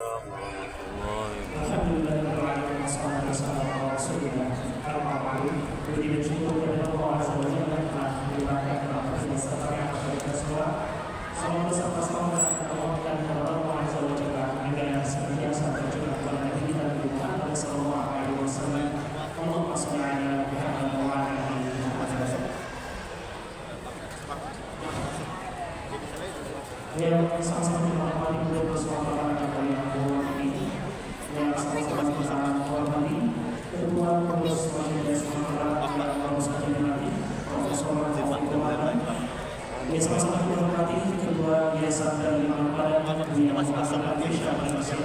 Alhamdulillah wassalatu wassalamu ala Rasulillah. Amma ba'du. Puji dan syukur kepada Allah Azza wa Jalla yang telah melimpahkan rahmat dan keselamatan kepada kita semua. Salawat serta salam dan kemuliaan kepada Allah Azza wa Jalla yang senantiasa tercurah kepada Nabi kita Muhammad sallallahu alaihi wasallam. Allahumma shalli ala Muhammad wa ala ali Muhammad. Yang sama-sama menghormati beliau bersama yang sama-sama kita hormati Ketua Pengurus Majelis Ulama yang baru saja dilantik Profesor Taufik Ramadan. Yang sama-sama kita hormati Ketua Yayasan dan Imam Badan yang Muhammad Aisyah dan Syekh.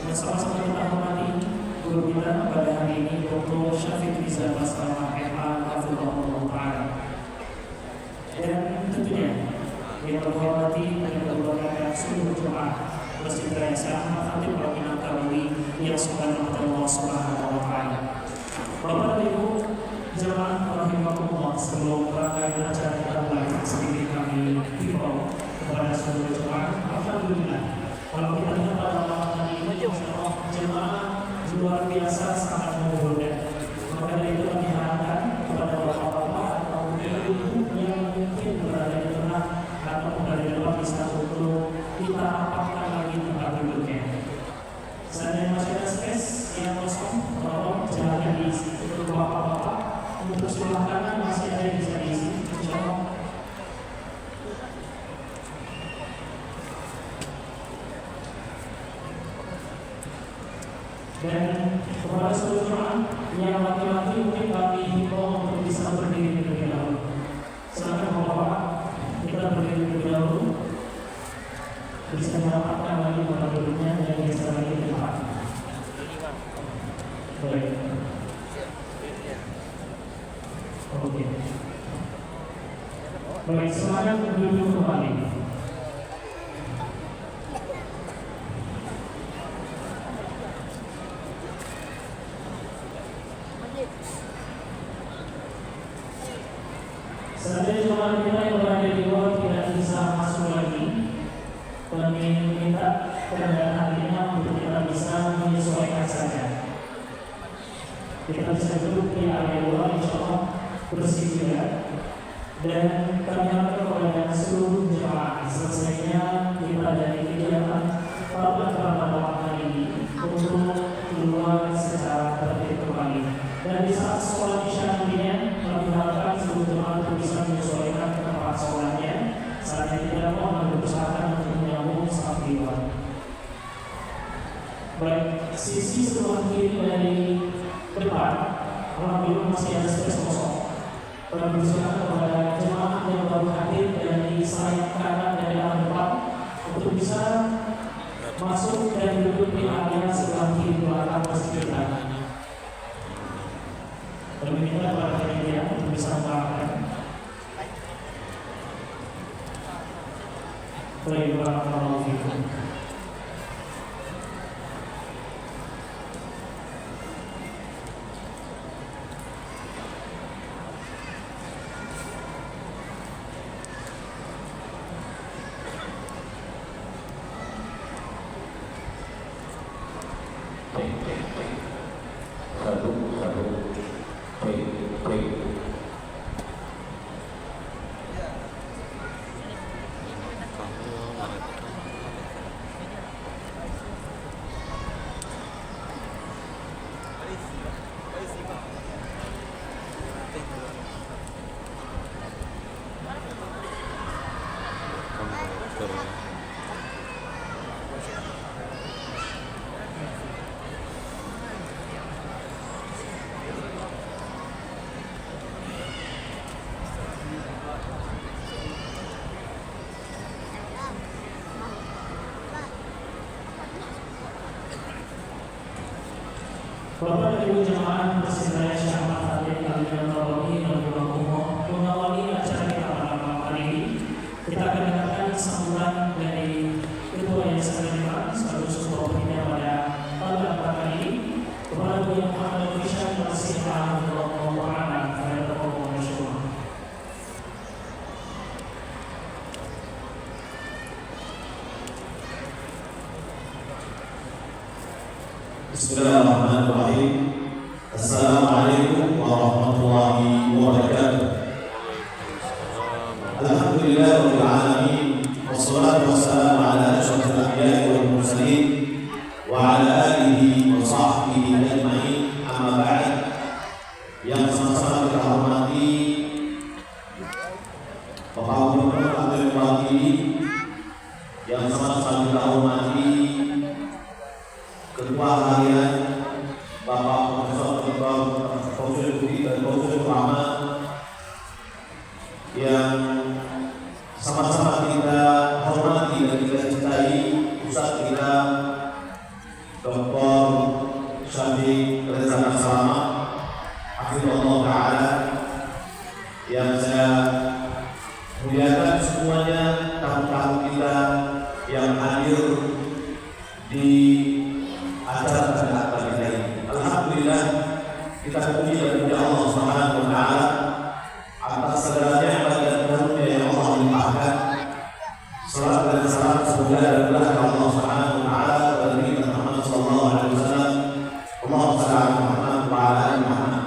Yang sama-sama kita hormati guru kita pada hari ini Dr. Syafiq Rizal Basrah MA Hafizahullah Ta'ala. Dan tentunya yang terhormati dan berbahagia seluruh jemaah Masjid Raya Ahmad Khatib Rabbina Kawi yang subhanahu Allah Subhanahu wa Ta'ala. Bapak dan Ibu jemaah rahimakumullah, sebelum rangkaian acara kita mulai sedikit kami himbau kepada seluruh jemaah. Alhamdulillah, kalau kita lihat pada malam hari ini jemaah luar biasa sangat mengumpulkan. Maka dari itu kami harapkan kepada bapak-bapak atau ibu yang mungkin berada di tengah atau berada di luar bisa untuk kita rapatkan lagi tempat duduknya. Seandainya masih ada space yang kosong, tolong jangan diisi. Untuk bapak-bapak, untuk sebelah kanan masih ada yang bisa diisi. Insyaallah. Dan kepada seluruh jemaah yang laki-laki mungkin kami himbau untuk bisa berdiri terlebih dahulu. Silakan bapak-bapak, kita berdiri terlebih dahulu. Bisa mendapatkan lagi tempat duduknya dan bisa lagi tempat. Baik. Oke. Baik, semangat duduk kembali. Seandainya jemaah kita yang berada di luar tidak bisa masuk lagi, kami minta kepada hatinya untuk kita bisa menyesuaikan saja. Kita bisa duduk di area luar, insyaallah bersih juga. Dan kami harapkan kepada seluruh jemaah selesainya kita dari kegiatan pada malam hari ini untuk keluar secara tertib kembali. Dan di saat sholat isya nantinya kami harapkan seluruh jemaah untuk bisa menyesuaikan ke tempat sholatnya. Saat yang tidak mau kami berusahakan untuk menyambung saat di luar. Baik, sisi sebelah kiri dari depan, alhamdulillah masih ada space kosong. Kami berusaha kepada jemaah yang baru hadir dari sayap kanan dari arah depan untuk bisa masuk dan duduk di area sebelah kiri belakang masjid kita. Kami minta kepada panitia untuk bisa mengarahkan. Baik, barakallahu fikum. Bapak dan Ibu jemaah Masjid Raya Ahmad Khatib Rabbina Kawi mengawali acara kita pada malam hari ini. Kita akan dengarkan sambutan dari Ketua Yayasan Al-Iman sekaligus Ketua Pembina pada kali ini kepada Bu Muhammad Aisyah dan Syekh Ahmad Bismillahirrahmanirrahim. Assalamualaikum warahmatullahi wabarakatuh. Alhamdulillahirabbil alamin. Wassalatu wassalamu ala asyrofil anbiya'i wal mursalin wa ala alihi wa sahbihi ajma'in. Amma ba'd. Yang sama-sama kita hormati Bapak Gubernur Abdul Wakili, yang sama-sama kita hormati Ketua Harian Bapak Profesor Dr. Fauzul Budi dan Fauzul Rahman, yang sama-sama kita hormati dan kita cintai Ustaz kita Dr. Syafiq Reza Salama Hafizahullah Ta'ala, yang saya muliakan semuanya, tamu-tamu kita yang hadir di acara pada kita ini. Alhamdulillah, kita puji dan puja Allah Subhanahu wa Ta'ala atas segala nikmat dan karunia yang Allah limpahkan. Salat dan salam semoga adalah Allah Subhanahu wa Ta'ala kepada Nabi Muhammad sallallahu alaihi wasallam. Allahumma shalli ala Muhammad wa ala ali Muhammad.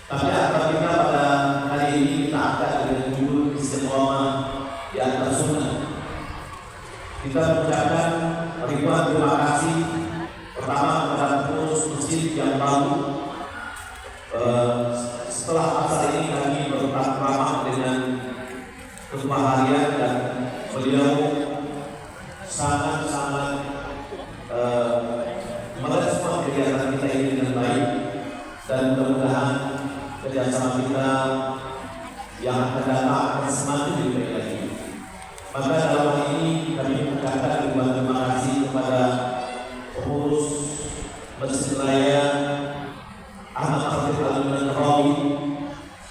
Tapi apa kita pada hari ini kita akan dengan judul istiqomah di atas sunnah. Kita mengucapkan ribuan terima kasih pertama kepada pengurus masjid yang baru. Setelah masa ini kami bertatap ramah dengan ketua harian dan beliau sangat-sangat merespon kegiatan kita ini dengan baik, dan mudah-mudahan kerjasama kita yang akan datang akan semakin lebih baik lagi. Maka dalam hal ini kami mengucapkan ribuan terima kasih kepada pengurus Masjid Raya Ahmad Khatib Al-Nawawi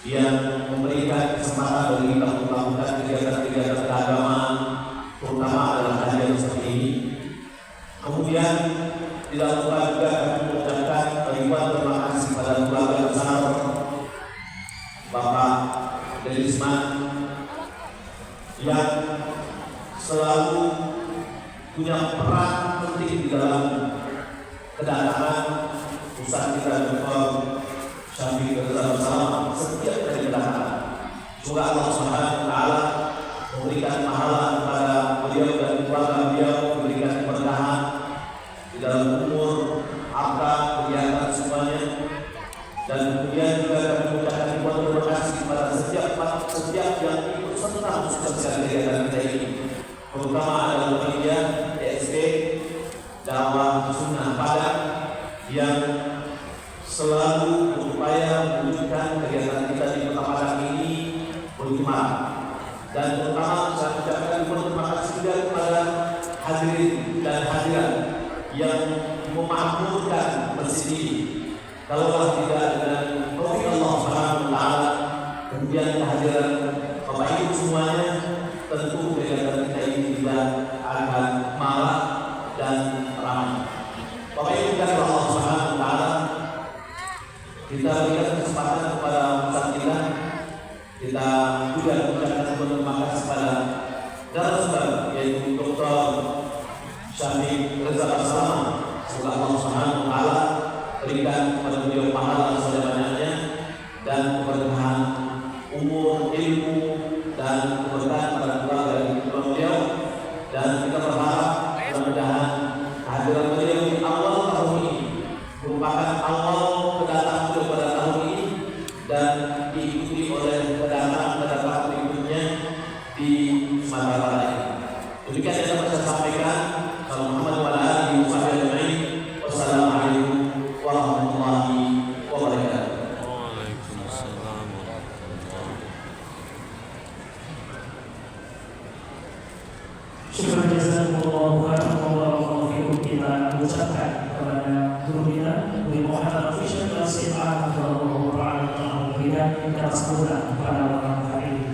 yang memberikan kesempatan bagi kita untuk melakukan kegiatan-kegiatan keagamaan, terutama adalah kajian seperti ini. Kemudian tidak lupa juga kami mengucapkan ribuan terima kasih kepada keluarga besar Bapak Delisman yang selalu punya peran penting di dalam kedatangan Ustaz kita Dr. Syafiq Reza Salama setiap kali kedatangan. Semoga Allah Subhanahu wa Ta'ala memberikan pahala kepada beliau dan keluarga beliau, memberikan keberkahan di dalam umur, harta, kegiatan semuanya. Dan kemudian juga kami mengucapkan ribuan terima kasih kepada setiap yang ikut serta mensukseskan kegiatan kita ini, terutama adalah media ESP Dakwah Sunnah Padang yang selalu berupaya mewujudkan kegiatan kita di Kota Padang ini bergema. Dan terutama saya ucapkan terima kasih juga kepada hadirin dan hadirat yang memakmurkan masjid ini. Kalaulah tidak dengan taufik Allah Subhanahu wa Ta'ala, kemudian kehadiran Bapak Ibu semuanya, tentu kegiatan kita ini tidak akan marak dan ramai. Bapak Ibu dan Allah Subhanahu wa Ta'ala, kita berikan kesempatan kepada Ustaz kita juga mengucapkan terima kasih kepada narasumber yaitu Dr. Syafiq Reza Salama. Semoga Allah Subhanahu wa Ta'ala berikan kepada beliau pahala sebanyak-banyaknya dan keberkahan umur, ilmu, dan keberkahan pada keluarga beliau. Dan kita berharap mudah-mudahan kehadiran beliau di awal tahun ini merupakan awal kedatangan beliau pada tahun ini dan diikuti oleh kedatangan berikutnya di Sumatera Barat. Demikian yang dapat saya sampaikan. Muhammad wa ala alihi wa sahbihi. Wassalamualaikum warahmatullahi wabarakatuh. Waalaikumsalam warahmatullahi. Syukur jazakumullah barakallahu fikum. Kita mengucapkan kepada guru kita Budi Muhammad Al-Fisher dan Sifat Allahu Ta'ala memberikan kesempatan pada malam hari ini.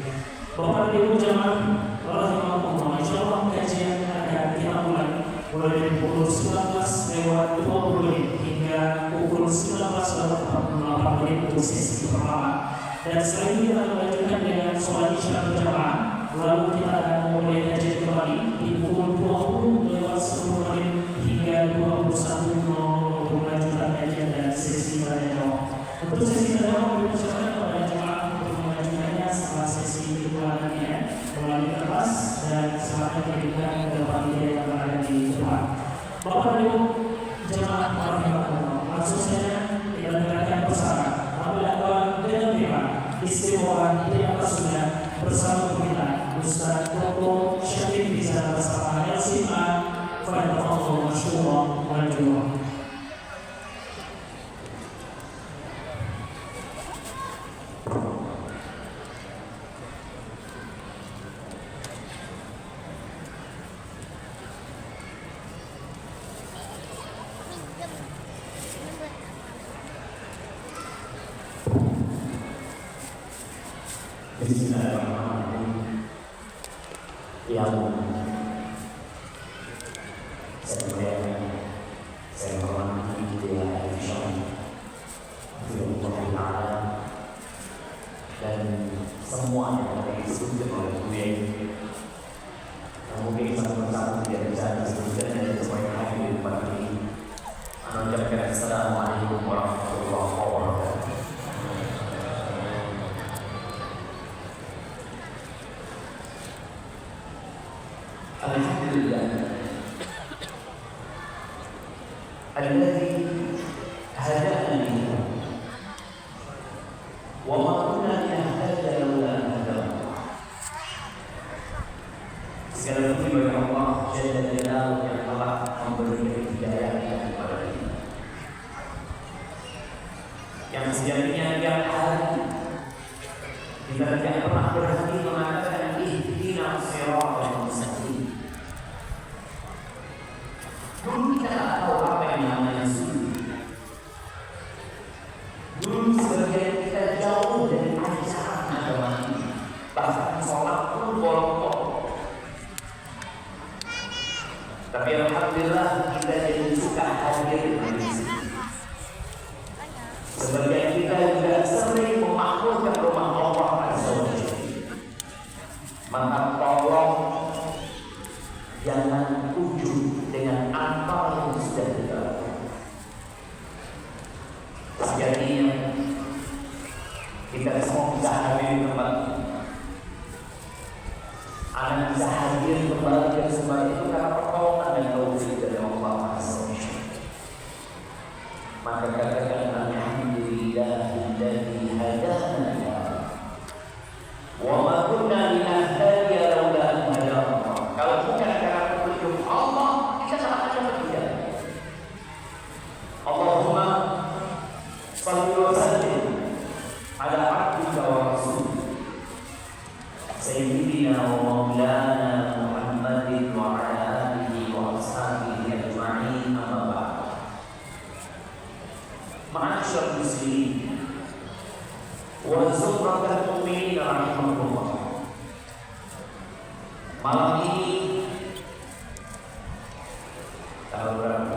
Bapak Ibu jamaah rahimahumullah, insyaallah kajian akan kita mulai dari pukul 19:20 hingga pukul 19:48 untuk sesi pertama. Dan setelah ini kita akan lanjutkan dengan sholat isya berjamaah. Lalu kita akan memulai kajian kembali di pukul 20:10 hingga 21:00 kami ke panitia yang berada di depan. Bapak Ibu jemaat rahimahullah, langsung saja kita dengarkan bersama pendakwaan dengan tema istimewa yang sudah bersama kita Ustaz Dr. Syakir Rizal bersama LCA pada Allah Masyurah Wajurah. Bismillahirrahmanirrahim. Yang saya hormati Buya Aisyah dan semua yang disebutkan oleh Buya ini, mungkin satu-satu tidak bisa disebutkan dan semua yang hadir di depan ini. Mengucapkan Assalamualaikum warahmatullahi wabarakatuh. Alhamdulillah alladzi hadana wa ma kunna linahtadiya laula an hadana. Segala puji bagi Allah Jalla Jalaluhu yang telah memberi hidayah kepada kita, yang sejatinya tiap hari kita tidak pernah berhenti mengatakan ihdinas siratal mustaqim. Dulu kita tak tahu apa yang namanya sunnah. Dulu sebagian kita jauh dari ajaran agama ini, bahkan sholat pun bolong-bolong. Tapi alhamdulillah kita jadi suka hadir di sini. Sebagian kita juga sering memakmurkan rumah Allah Azza wa Jalla. Maka tolong jangan ujub dengan apa yang sudah kita lakukan. Sejatinya kita semua bisa hadir di tempat ini. Anak bisa hadir kembali ke tempat itu karena pertolongan dan taufik dari Allah Azza wa Jalla. Maka katakan alhamdulillahilladzi hadana wa ma kunna linahtadiya laula an hadana. Kalau bukan karena petunjuk Allah, kita tidak akan dapat hidayah. Allahumma shalli wa sallim ala abdika wa rasulika sayyidina wa maulana Muhammadin wa ala alihi wa ashabihi ajma'in, amma ba'd. Ma'asyiral muslimin wa zumratal mu'minin rahimakumullah. Malam ini tanggal berapa?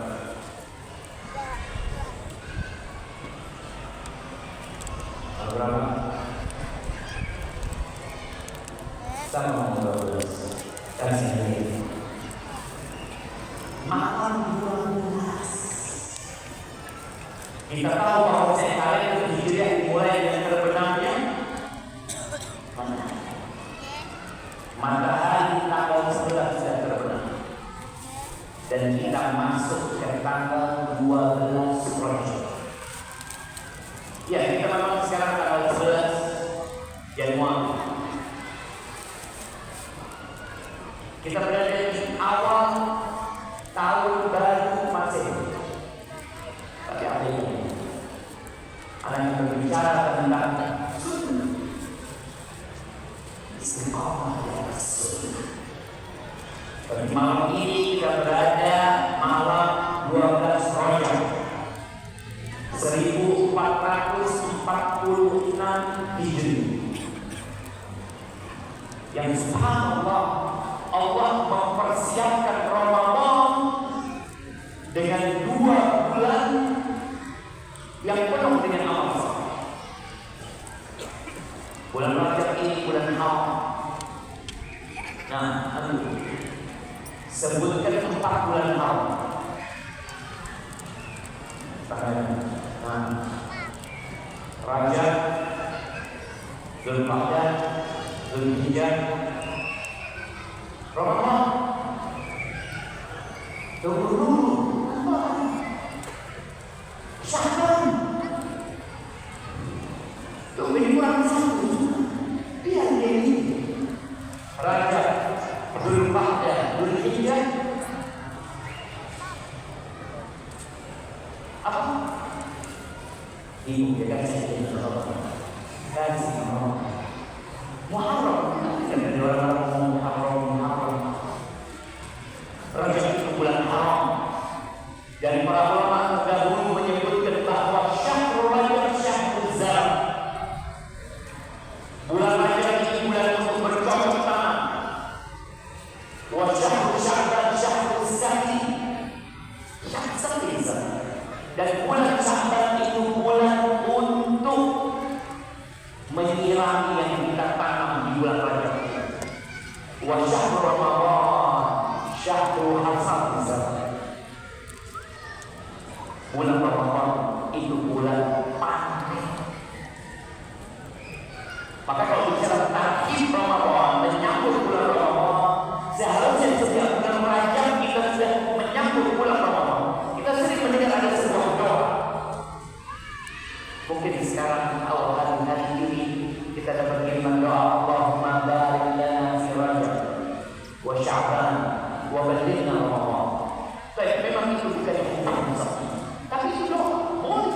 Tanggal berapa? Tanggal 12. Kasih ini. Malam 12. Kita tahu bahwa kalian itu hijriah dimulai dengan terbenamnya matahari tanggal 11 sudah terbenam dan kita masuk ke tanggal 12 Rajab. Ya, kita memang sekarang tanggal 11 Januari. Kita berada di awal tahun baru Masehi. Tapi ada ini, ada yang berbicara tentang sunnah, istiqamah di atas sunnah. Pada malam ini kita berada malam 12 Rajab 1446 Hijri. Yang subhanallah, Allah mempersiapkan Ramadan dengan 2 bulan yang penuh dengan amal saleh. Bulan Rajab ini bulan haram. Nah, sebutkan 4 bulan haram. Rajab, Dzulqa'dah, Dzulhijjah, Ramadan. bingung dia kan saya jadi kan sih Muharram kan ada orang ngomong Muharram Rajab itu bulan haram dan para ulama terdahulu menyebutkan bahwa syahrul Rajab syahrul zam bulan Rajab ini bulan untuk bercocok tanam wa syahrul Sya'ban syahrul sakti dan bulan Sya'ban itu bulan untuk menyirami yang kita tanam di bulan Rajab. Wa syahrul Ramadan syahrul hasad. Bulan Ramadan itu bulan panen. Maka kalau bicara tarhib Ramadan menyambut bulan Ramadan, seharusnya setiap bulan Rajab kita sudah menyambut bulan Ramadan. Kita sering mendengar ada sebuah doa. Mungkin sekarang awal hari ini kita dapat kiriman doa Allahumma barik lana fi Rajab wa Sya'ban wa ballighna Ramadan. Baik, memang itu bukan hukum saja. Tapi itu doa, boleh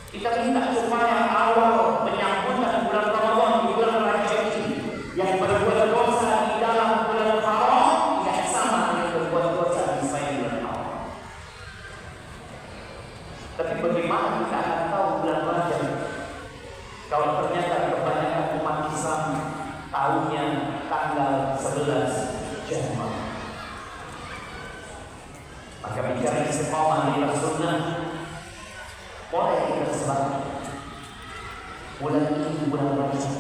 kita minta supaya awal penyambutan bulan Ramadan di bulan Rajab ini yang berbuat dosa di dalam bulan haram tidak sama dengan berbuat dosa di selain bulan haram. Tapi bagaimana kita akan tahu bulan Rajab kalau ternyata kebanyakan umat Islam tahunya tanggal 11 Januari? Maka bicara istiqomah di atas sunnah, boleh kita sebut bulan ini bulan Rajab,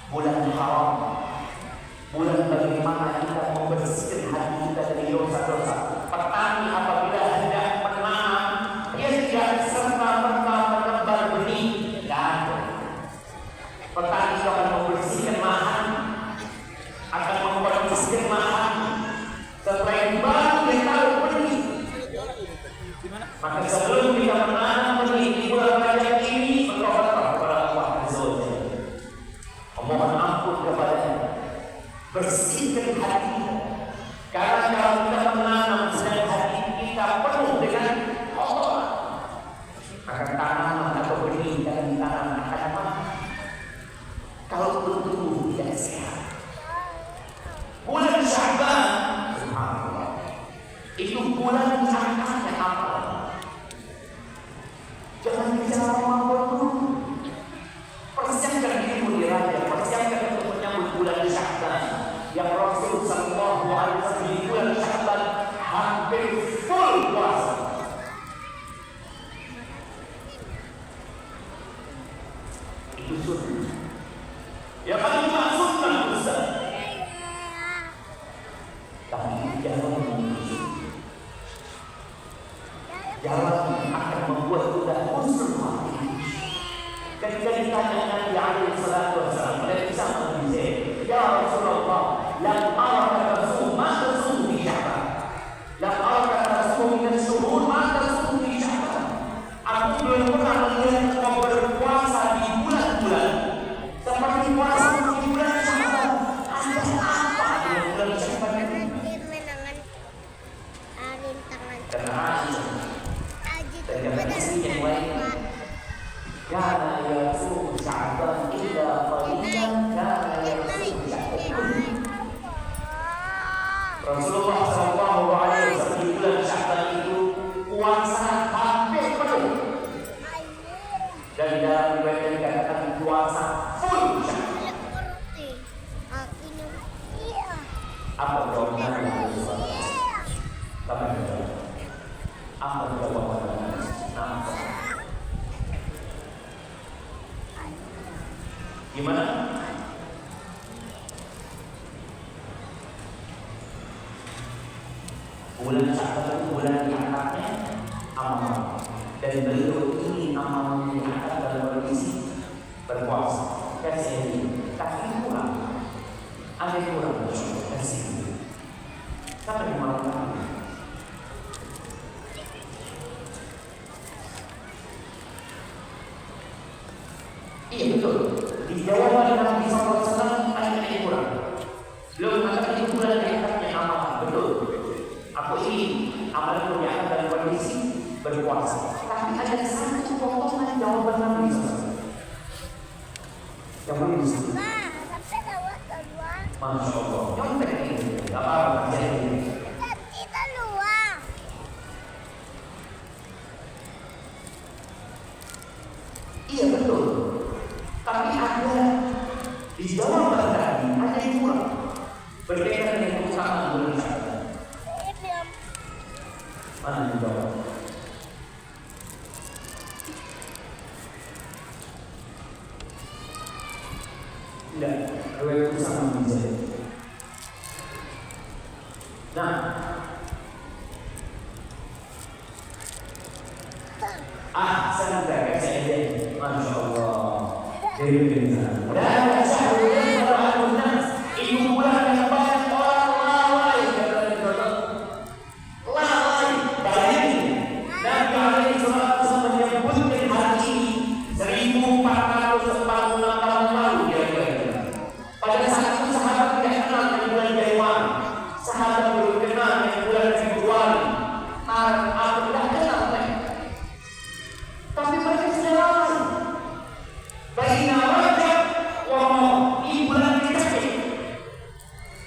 bulan haram, bulan bagaimana kita membersihkan hati kita dari dosa-dosa. Petani apabila hendak menanam, dia tidak serta-merta menebar benih, dan petani akan membersihkan lahan, akan membersihkan lahan. Setelah itu baru dia taruh benih. Maka sebelum kita menanam benih di bulan Rajab ini, bertobatlah kepada Allah Azza wa Jalla. Memohon ampun kepadanya, bersihkan hati kita. Karena kalau kita menanam sedang hati kita penuh dengan Allah, maka tanaman atau benih yang ditanam akan mati. Kalau tumbuh tidak sehat. Bulan Sya'ban itu bulan angkanya apa? Jangan bicara Ramadan dulu. Persiapkan dirimu di Rajab, persiapkan untuk menyambut bulan Sya'ban yang Rasul sallallahu alaihi wasallam di bulan Sya'ban hampir full puasa. Itu sunnah. Ya kan cuma sunnah Ustaz. Tapi jangan akan membuat kita husnul khatimah. Ketika ditanya Nabi alaihi salatu wasallam, mereka sama Nabi Zaid, ya Rasulullah, lam araka tasum ma tasum fi Sya'ban. Lam araka tasum min syuhur ma tasum fi Sya'ban. Aku belum pernah melihat kau berpuasa di bulan-bulan seperti puasa di bulan Sya'ban. Ada apa di bulan Sya'ban ini? Karena ternyata isinya lain. Karena yasum Sya'ban illa qalilan, karena yasum Sya'ban. Rasulullah sallallahu alaihi wasallam di bulan Sya'ban itu puasa hampir penuh. Dan dalam riwayat dikatakan puasa full Sya'ban. Apa jawabannya? Apa jawabannya? Gimana? Bulan Sya'ban itu bulan diangkatnya amal, dan beliau ingin amal yang diangkat dalam kondisi berpuasa. Kasih, tapi kurang. Ada kurang. Kasih. Sampai malam. Iya betul. Di jawaban Nabi SAW ada yang kurang. Belum mengatakan itu bulan diangkatnya amal. Betul. Aku ingin amal itu diangkat dalam kondisi berpuasa. Tapi ada satu Iya betul. Tapi ada di dalam tadi ada yang kurang. Berbeda dengan keutamaan bulan Syawal. Mana yang jawab? Tidak, riwayat keutamaan bisa. Nah, saya aja, Masya Allah. Dari sana. Dan syahrul Ramadan itu bulan yang banyak orang lalai lalai. Bayangin, Nabi alaihi wasallam menyebutkan hari ini 1446 tahun lalu kira-kira. Pada saat itu sahabat tidak kenal dengan bulan Januari, sahabat belum kenal dengan bulan Februari, Maret, April, tidak kenal. Tapi mereka sudah lalai. Baina Rajab wa ini bulan dikasih.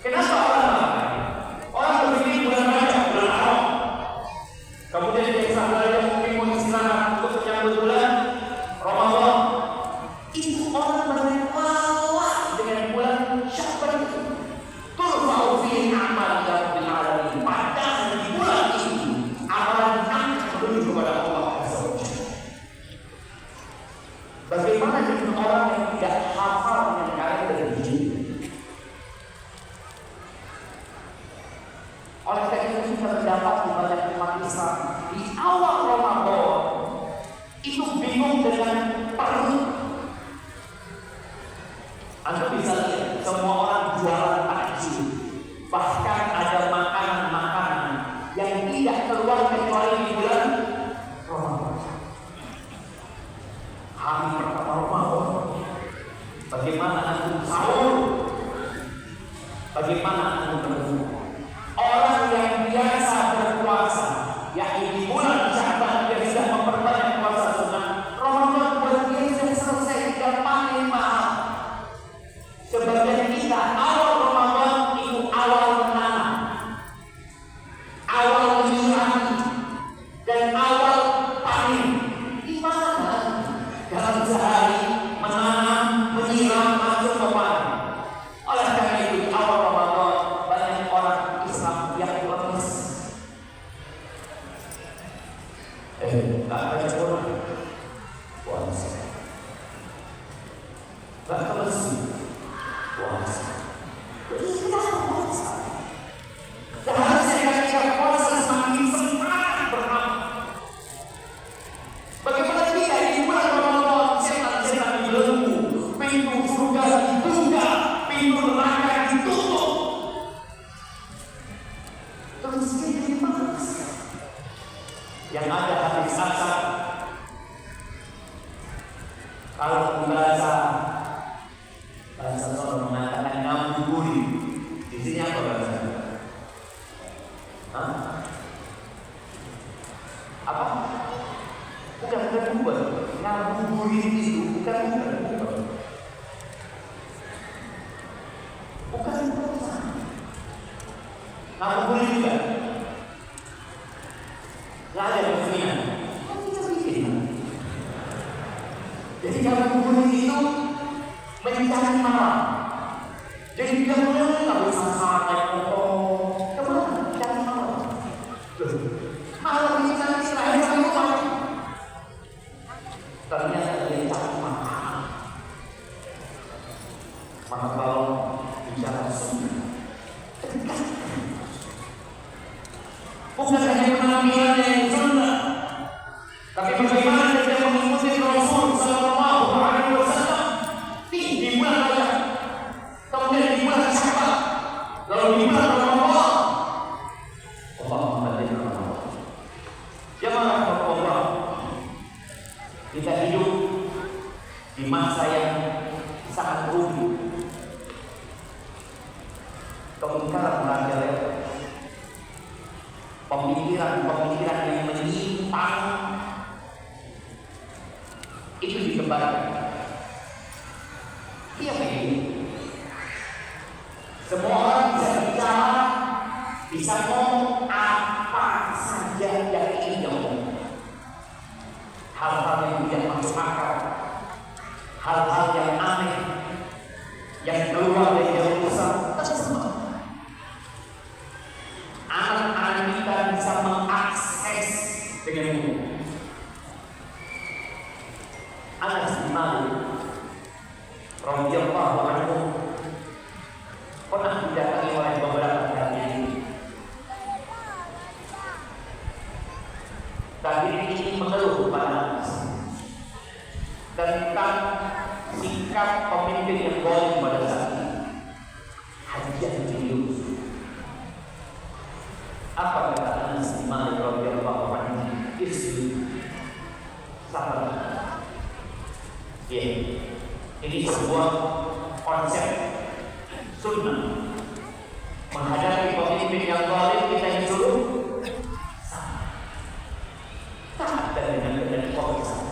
Kenapa orang lalai? Orang berpikir bulan Rajab, bulan Arab. Kemudian dia sahaja mungkin mau istirahat untuk menyambut bulan Ramadan. Itu orang berlelah dengan bulan Syawal itu. Turfa'u fihi amal ya Rabbil Alamin. Padahal di bulan ini amalan akan menuju kepada Allah. Bagaimana dengan orang yang tidak hafal dengan kalender Hijriah? Oleh karena itu kita mendapat di banyak umat Islam di awal Ramadan itu bingung dengan perut. Anda bisa lihat semua orang jualan takjil, bahkan ada makanan-makanan yang tidak keluar kecuali di bulan Ramadan. Hari pertama Ramadan, bagaimana antum sahur? Bagaimana antum berbuka? Orang yang biasa berpuasa, yakni di bulan Sya'ban dia sudah memperbanyak puasa sunnah. Ramadan buat dia sudah selesai, tidak paling mahal. Sebagian kita awal Ramadan itu awal menanam, awal menyirami, dan awal panen. Di mana? Dalam sehari menanam, menyiram, masuk ke panen. Oleh karena itu awal Ramadan banyak orang Islam yang lemes. Tak baca Quran, puasa. Tak ke masjid, puasa. Jadi kenapa puasa? Seharusnya ketika puasa semakin semangat beramal. Bagaimana kita di bulan Ramadan setan-setan dibelenggu, pintu surga dibuka, pintu neraka ditutup. Terus kita malas. Yang ada hadis asal, kalau membaca bahasa orang mengatakan ngabuburi, di sini apa bahasanya? Apa? Bukan buat ngabuburit itu bukan. Ngabuburit juga nggak ada maksudnya. Kan kita bikin. Jadi ngabuburit itu mencari malam. Jadi dia boleh nggak bisa sampai kemana? Cari malam. Malam ini nanti terakhir sampai kemana? Ternyata dia cari makan. Maka kalau bicara sunnah, bukan hanya penampilan yang sunnah, tapi bagaimana kita mengikuti Rasul Sallallahu Alaihi Wasallam di bulan Rajab, kemudian di bulan Syawal, lalu di bulan Ramadan. Allahumma barik lana. Jemaah Allah, kita hidup di masa yang sangat rumit. Kemungkaran merajalela, pemikiran-pemikiran yang menyimpang itu dikembangkan. Iya begini, semua orang bisa bicara, bisa ngomong apa saja yang ingin ngomong. Hal-hal yang tidak masuk akal, hal-hal yang aneh yang keluar dari jalur besar tersebut. Anak-anak kita bisa mengakses dengan mudah. Anas bin Malik radhiyallahu anhu pernah didatangi oleh beberapa tabi'in. Tabi'in ini mengeluh kepada Anas tentang sikap pemimpin yang zalim pada saat ini. Hajjaj bin Yusuf. Apa kata Anas bin Malik radhiyallahu anhu? Sabar. Ini sebuah konsep sunnah. Menghadapi pemimpin yang zalim kita disuruh taat dengan konsep.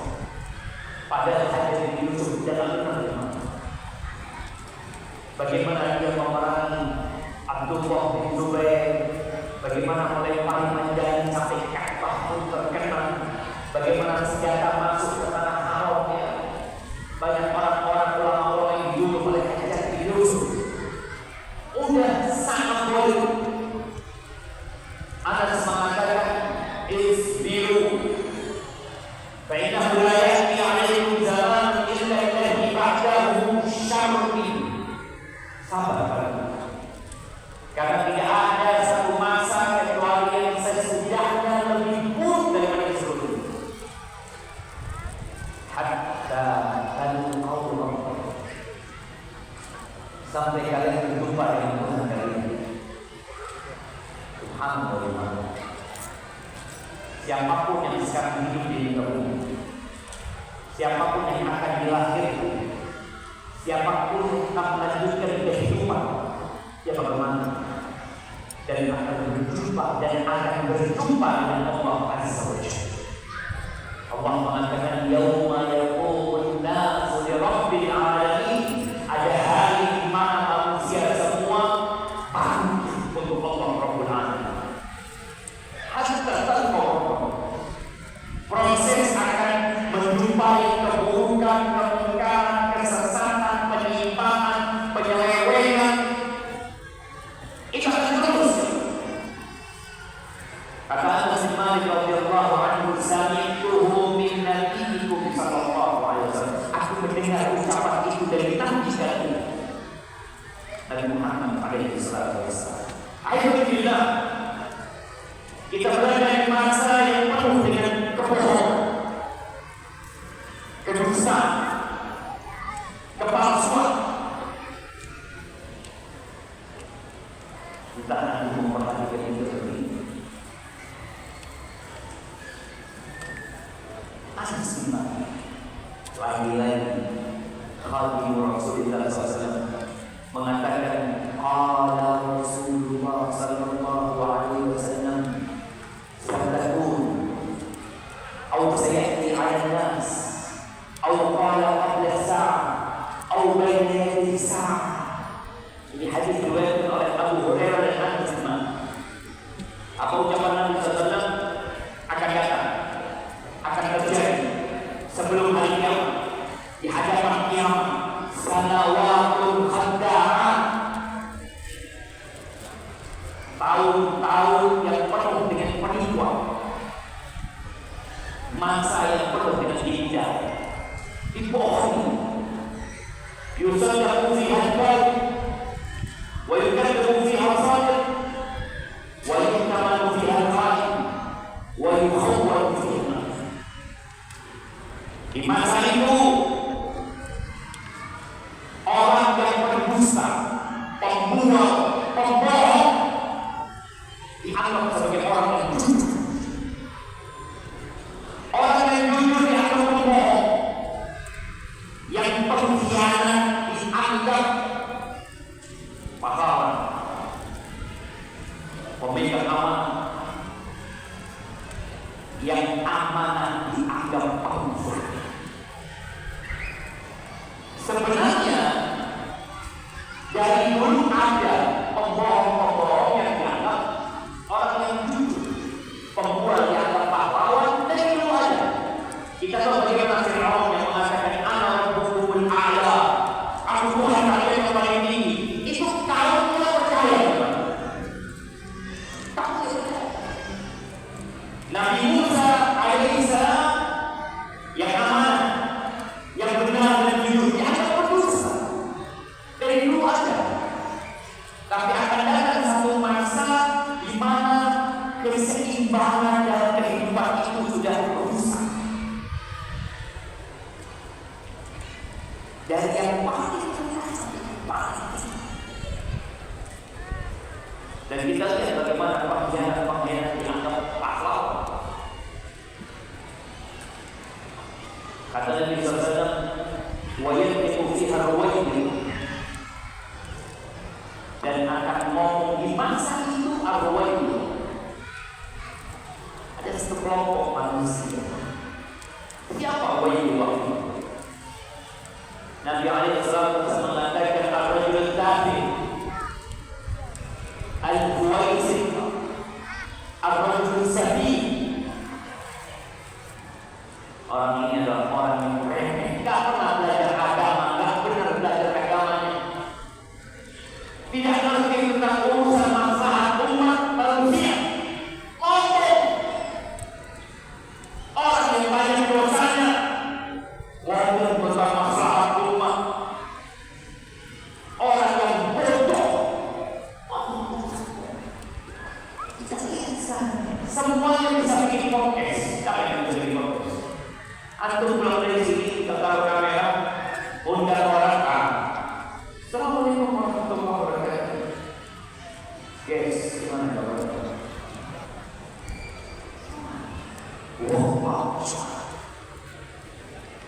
Padahal Hajjaj bin Yusuf dalam menerima. Bagaimana dia memerangi Abdullah bin Zubair, bagaimana melempari menjadi sampai Ka'bah pun terkena, bagaimana senjata masuk ke tanah haramnya. Banyak orang-orang ulama yang dibunuh oleh Hajjaj bin Yusuf. Udah sangat boleh. Anas mengatakan isbiru fa innahu la ya'ti 'alaikum zaman illa alladhi ba'dahu syarrun. Sabar. Karena tidak ada satu masa kecuali yang sesudahnya lebih buruk daripada sebelumnya. Hatta al-qawm sampai kalian berjumpa dengan Tuhan kalian. Subhanallah. Siapapun yang sekarang hidup di muka bumi, siapapun yang akan dilahirkan, siapapun yang akan melanjutkan kehidupan, dia bagaimana dan akan berjumpa dengan Allah Azza wa Jalla. Allah mengatakan yauma yaqumul nasu li rabbil alamin. Ada hari di mana manusia semua bangkit untuk Allah Rabbul Alamin. Hatta proses akan menjumpai keburukan, kemungkaran, kesesatan, penyimpangan, penyelewengan. Itu akan terus. Kata Anas bin Malik radhiyallahu anhu, sami'tuhu min nabiyyikum sallallahu alaihi wasallam. Aku mendengar ucapan itu dari Nabi kalian, Nabi Muhammad alaihi wasallam. Alhamdulillah, kita berada di masa yang penuh dengan kebohongan, kedustaan, kepalsuan. Kita akan memperhatikan itu seperti ini. Anas bin Malik lagi-lagi khadim Rasulullah SAW mengatakan qala Rasulullah sallallahu alaihi wasallam satakun atau sayati 'ala nas atau qala qabla sa'ah atau baina yadi sa'ah. Ini hadis diriwayatkan oleh Abu Hurairah dan Anas bin Malik. Apa ucapan Nabi SAW akan datang, akan terjadi sebelum hari kiamat, di hadapan kiamat, sanawatun khadda'ah, tahun-tahun yang penuh dengan penipuan, masa yang penuh dengan indah, dibohongi, yusaddaqu fiha al-kadhib wa yukadzzabu fiha as-sadiq wa yuhtamanu fiha al-ghaib wa yukhawwafu fiha. Di masa itu orang yang berdusta, pembunuh, pembohong dianggap sebagai orang yang jujur. Orang yang jujur dianggap pembohong, yang pengkhianat dianggap pahlawan, pemegang amanah, yang amanah dianggap pengkhianat. Sebenarnya dari dulu ada pembohong-pembohong yang dianggap orang yang jujur, pembual dianggap pahlawan, dari dulu ada. Kita tahu bagaimana Fir'aun yang mengatakan ana rabbukumul keseimbangan dalam kehidupan itu sudah rusak. Dari yang paling rendah sampai yang paling tinggi. Dan kita lihat bagaimana pengkhianat dianggap pahlawan. Kata Nabi SAW, وَيَنْتِقُ فِيهَا الرُّوَيْدِ, dan akan ngomong di masa itu arwahnya. Ada sekelompok manusia. Siapa wahyu waktu itu? Nabi SAW mengatakan ar-rajul kafir, al-huwaisir, ar-rajul sabi. Orang ini adalah orang yang remeh, gak pernah belajar agama, gak benar belajar agamanya. Tidak ngerti tentang urusan masalah umat manusia. Ngomong. Orang yang banyak dosanya ngomong tentang masalah umat. Orang yang bodoh ngomong. Kita lihat semuanya bisa bikin podcast. Siapa yang bisa bikin podcast? Antum pulang dari sini, taruh kamera, undang orang kan. Assalamualaikum warahmatullahi wabarakatuh. Guys, gimana kabarnya? Wow,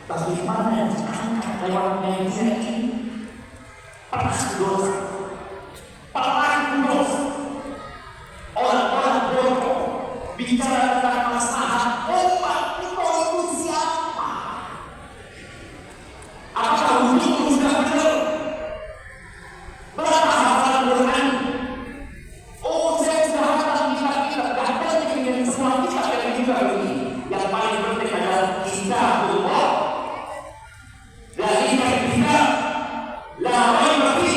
bagaimana yang diangkat lewat media ini? Pernah dosa, orang-orang bodoh bicara tentang masalah umat itu siapa? Apakah itu sudah benar? Berapa hafalan Quran? Oh, saya sudah hafal kitab-kitab. Gak penting dengan semua kitab yang kita ini. Yang paling penting adalah kitabullah. Dari kita, la raiba fi,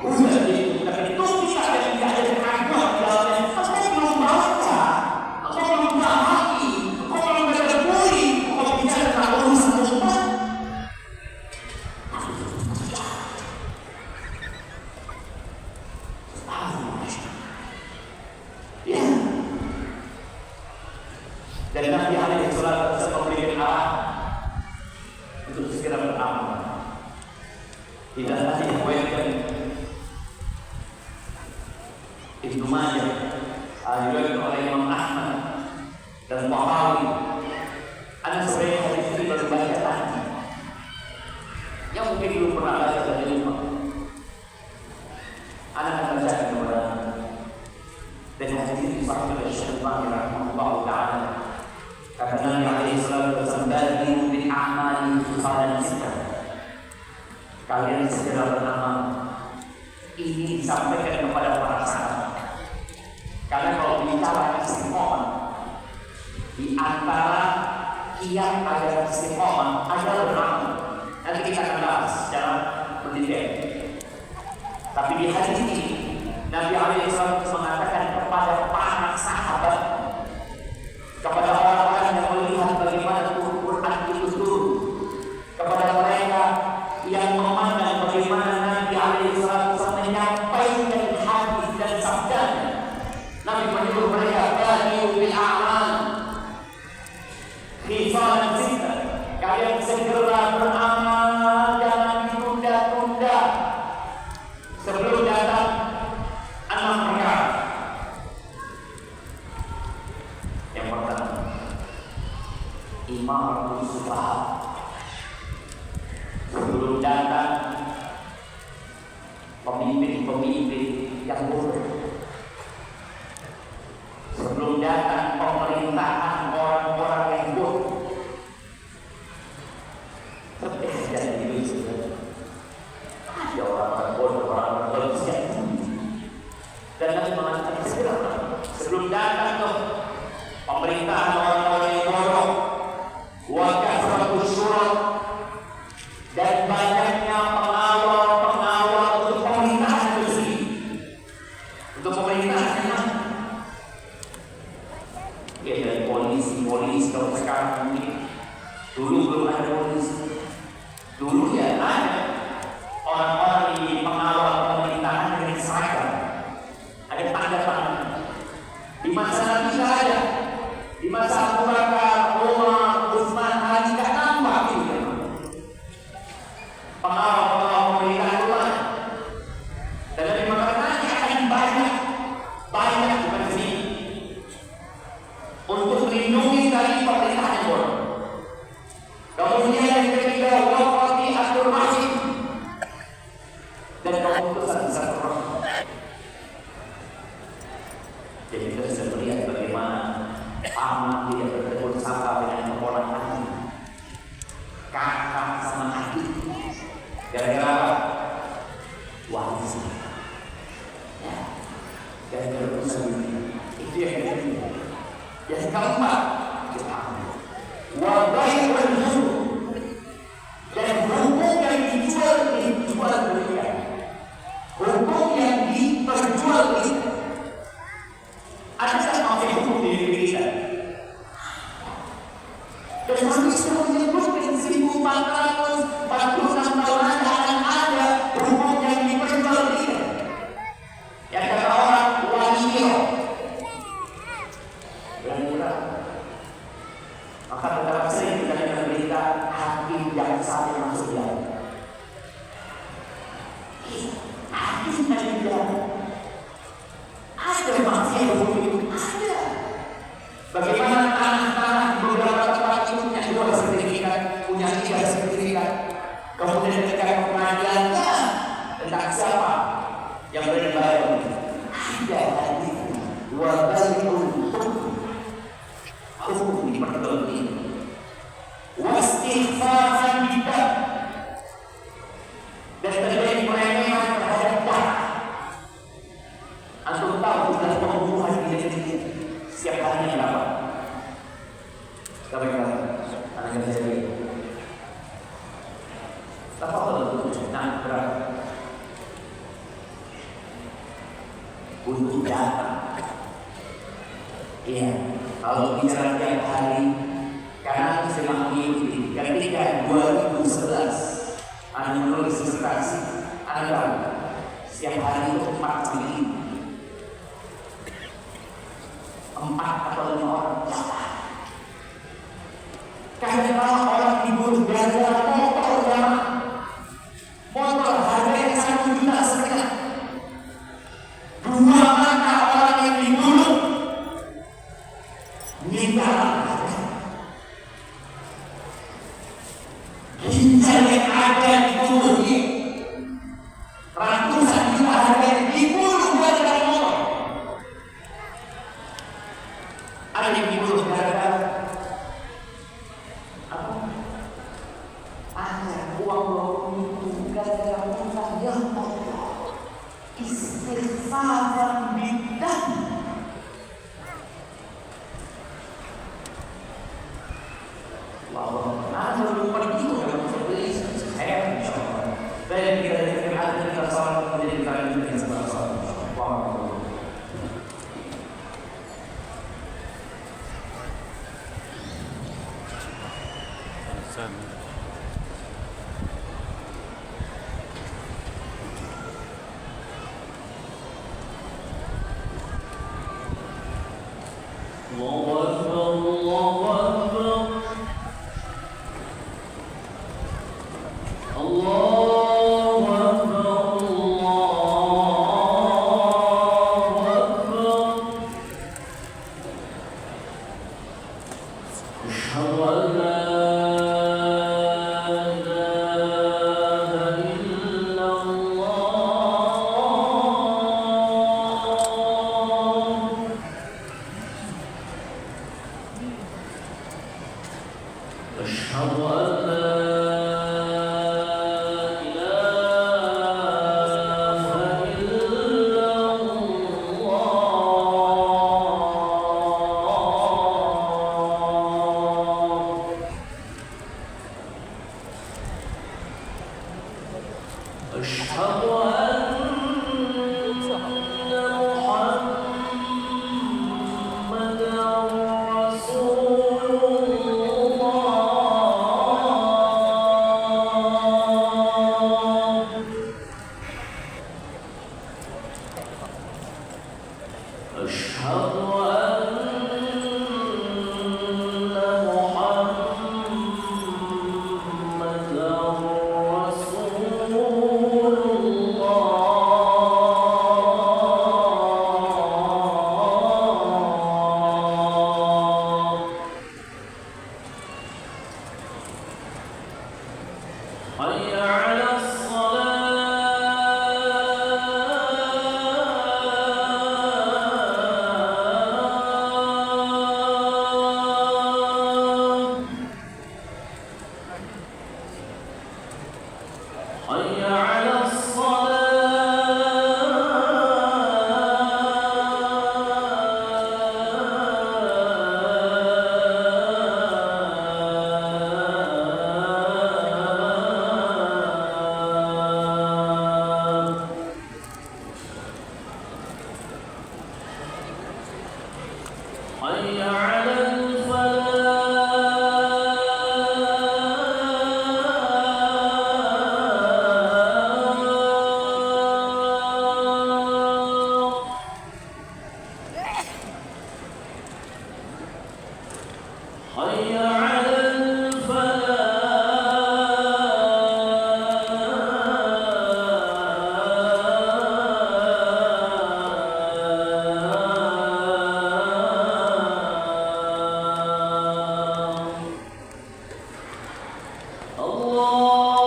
hudan lil-muttaqin. Itu kitab yang tidak ada keraguan di dalamnya. Engkau belum baca, engkau belum pahami, engkau belum tadabburi, engkau bicara tentang urusan umat. Ya. Dan Nabi alaihi salatu wasallam memberikan arahan untuk segera beramal. Tidak ada yang diriwayatkan Ibnu Majah, diriwayatkan oleh Imam Ahmad dan Bukhari. Ada sebenarnya hadis ini baru baca tadi. Yang mungkin belum pernah baca dari rumah. Anak akan baca kepada dan hadis ini disahkan oleh Syekh Al-Albani rahimahullah taala. Kata Nabi alaihi salatu wasallam, "Badiru bil a'mali khisalan sittah." Kalian segera beramal. Ini disampaikan kepada para sahabat. Karena kalau bicara istiqomah, di antara kiat agar istiqomah adalah beramal. Nanti kita akan bahas secara mendetail. Tapi di hadis ini Nabi alaihi salatu wasallam mengatakan kepada para sahabat, kepada orang-orang yang melihat bagaimana Quran itu turun, kepada mereka yang memandang bagaimana Nabi alaihi salatu wasallam menyampaikan hadis dan sabdanya. Nabi menyuruh mereka badiru bil a'mal khisalan sittah. Kalian segera beramal, jangan ditunda-tunda. Sebelum datang 6 perkara. Yang pertama, imamatul sufaha. Sebelum datang pemimpin-pemimpin yang bodoh. Sebelum datang pemerintahan orang-orang yang bodoh. Jadi itu ada orang-orang bodoh, orang-orang manusia. Dan Nabi mengatakan segera sebelum datang tuh pemerintahan orang-orang yang bodoh, wa kasratus syura, dan banyaknya pengawal-pengawal untuk pemerintahan itu sendiri. Untuk pemerintahannya, ya dari polisi kalau sekarang ini. Dulu belum ada polisi. Dulu ya ada orang-orang di pengawal pemerintahan dengan seragam, ada tanda-tanda. Di masa Nabi masa Abu Bakar, Umar, Utsman, Ali gak nampak gitu. Pengawal-pengawal pemerintahan itu lah. Dan Nabi mengatakan akan banyak bukan sini untuk melindungi dari pemerintahan yang buruk. Kemudian yang ketiga, waqati atur rahim dan pemutusan silaturahmi. Jadi kita bisa melihat bagaimana paman tidak bertegur sapa dengan keponakan, kakak sama adik. Gara-gara apa? Waris. Ya. Gara-gara urusan dunia. Itu yang ketiga. Yang keempat, wabaik wal dan hukum yang dijual belikan. Hukum yang diperjual belikan. Adakah pakai hukum di negeri kita? Dan kami sudah menyebut prinsip 446 tahun akan ada hukum yang diperjual belikan. Yang kata orang wanita yang murah. Maka betapa sering kita dengar berita hakim jaksa yang masuk jalan. Hakim masuk jalan. Ada manusia yang begitu, ada. Bagaimana tanah-tanah di beberapa tempat itu punya 2 sertifikat, punya 3 sertifikat. Kemudian ketika pengadilannya tentang siapa yang berani bayar, ada tadi wabaikul hukum diperjualbelikan. Wastighfafan bidah dan terjadi peremehan terhadap darah. Antum tahu dalam pembunuhan di negeri ini setiap harinya berapa? Berapa? Anak kita sendiri. Apa betul? Nah, berapa? Untuk data. Iya, kalau bicara tiap hari, karena saya mengikuti ketika 2011 Anda menulis disertasi, Anda tahu setiap hari itu 4 kali, 4 atau 5 orang jatah. Karena orang dibunuh gara-gara motor harganya 1,5 juta. 2 mata orang yang dibunuh ginjal yang ada di tubuhnya ratusan juta harganya dibunuh gara-gara motor. Ada yang dibunuh gara-gara apa? Ada uang itu gara-gara motor. Ya Allah, istighfar bidah. Ada lupa itu dalam seperti saya insyaallah. Dan kita ada kita salat menjadi kalian yang salat. Wow. Allahu Akbar, Allahu Akbar. Allahu Akbar, Allahu Akbar. Asyhadu an la ilaha illallah. Asyhadu an la أشهد أن محمدًا رسول الله. أشهد أن حي على الفلاح حي على الفلاح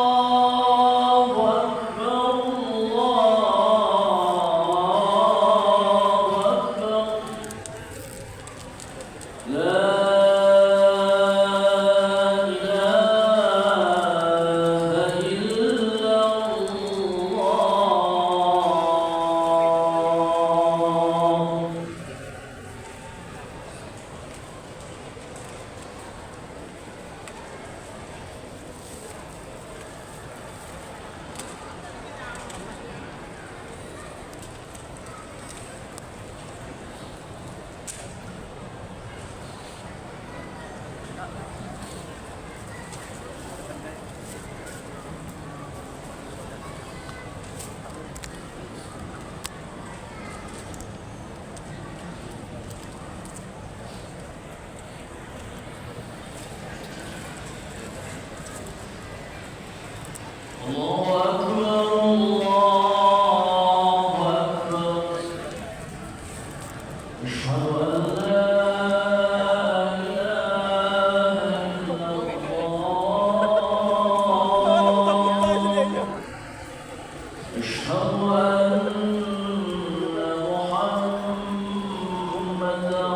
الله أكبر الله أكبر لا إله إلا الله الله أكبر الله أكبر أشهد أن لا إله إلا الله أشهد أن محمدا